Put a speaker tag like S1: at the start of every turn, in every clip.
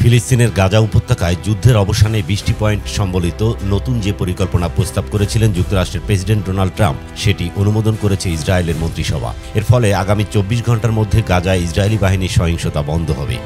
S1: ফিলিস্তিনের গাজা উপত্যকায় যুদ্ধের অবসানে ২০টি পয়েন্ট সম্বলিত নতুন যে পরিকল্পনা প্রস্তাব করেছিলেন যুক্তরাষ্ট্রের প্রেসিডেন্ট ডোনাল্ড ট্রাম্প, সেটি অনুমোদন করেছে ইসরায়েলের মন্ত্রিসভা। এর ফলে আগামী ২৪ ঘণ্টার মধ্যে গাজায় ইসরায়েলি বাহিনীর সহিংসতা বন্ধ হবে।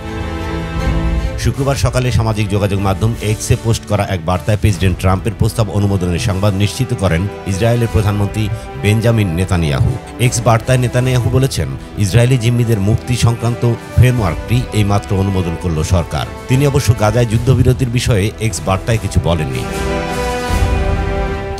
S1: শুক্রবার সকালে সামাজিক যোগাযোগ মাধ্যম এক্সে পোস্ট করা এক বার্তায় প্রেসিডেন্ট ট্রাম্পের প্রস্তাব অনুমোদনের সংবাদ নিশ্চিত করেন ইসরায়েলের প্রধানমন্ত্রী বেঞ্জামিন নেতানিয়াহু। এক্স বার্তায় নেতানিয়াহু বলেছেন, ইসরায়েলি জিম্মিদের মুক্তি সংক্রান্ত ফ্রেমওয়ার্কটি এইমাত্র অনুমোদন করল সরকার। তিনি অবশ্য গাজায় যুদ্ধবিরতির বিষয়ে এক্স বার্তায় কিছু বলেননি।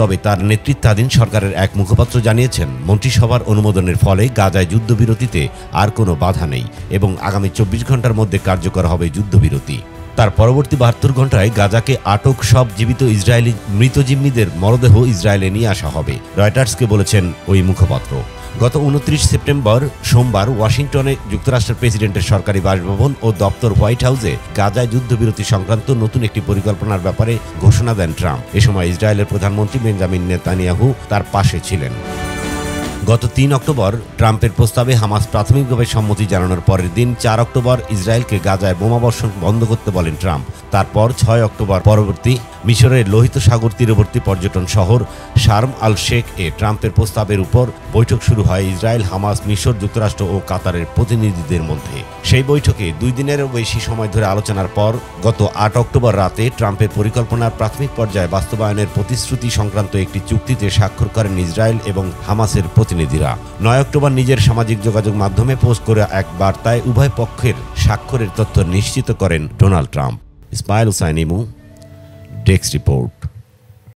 S1: তবে তার নেতৃত্বাধীন সরকারের এক মুখপাত্র জানিয়েছেন, মন্ত্রিসভার অনুমোদনের ফলে গাজায় যুদ্ধবিরতিতে আর কোনো বাধা নেই এবং আগামী ২৪ ঘণ্টার মধ্যে কার্যকর হবে যুদ্ধবিরতি। তার পরবর্তী ৭২ ঘণ্টায় গাজাকে আটক সব জীবিত ইসরায়েলি মৃত জিম্মিদের মরদেহ ইসরায়েলে নিয়ে আসা হবে, রয়টার্সকে বলেছেন ওই মুখপাত্র। গত ২৯ সেপ্টেম্বর সোমবার ওয়াশিংটনে যুক্তরাষ্ট্রের প্রেসিডেন্টের সরকারি বাসভবন ও দপ্তর হোয়াইট হাউসে গাজায় যুদ্ধবিরতি সংক্রান্ত নতুন একটি পরিকল্পনার ব্যাপারে ঘোষণা দেন ট্রাম্প। এ সময় ইসরায়েলের প্রধানমন্ত্রী বেঞ্জামিন নেতানিয়াহু তার পাশে ছিলেন। গত ৩ অক্টোবর ট্রাম্পের প্রস্তাবে হামাস প্রাথমিকভাবে সম্মতি জানানোর পরের দিন ৪ অক্টোবর ইসরায়েলকে গাজায় বোমাবর্ষণ বন্ধ করতে বলেন ট্রাম্প। তারপর ৬ অক্টোবর পরবর্তী মিশরের লোহিত সাগর তীরবর্তী পর্যটন শহর শার্ম আল শেখ এ ট্রাম্পের প্রস্তাবের উপর বৈঠক শুরু হয় ইসরায়েল, হামাস, মিশর, যুক্তরাষ্ট্র ও কাতারের প্রতিনিধিদের মধ্যে। সেই বৈঠকে ২ দিনেরও বেশি সময় ধরে আলোচনার পর গত ৮ অক্টোবর রাতে ট্রাম্পের পরিকল্পনার প্রাথমিক পর্যায়ে বাস্তবায়নের প্রতিশ্রুতি সংক্রান্ত একটি চুক্তিতে স্বাক্ষর করেন ইসরায়েল এবং হামাসের প্রতিনিধিরা। ৯ অক্টোবর নিজের সামাজিক যোগাযোগ মাধ্যমে পোস্ট করে এক বার্তায় উভয় পক্ষের স্বাক্ষরের তথ্য নিশ্চিত করেন ডোনাল্ড ট্রাম্প। ইসমাইল হুসাইন ইমু, ডেস্ক রিপোর্ট।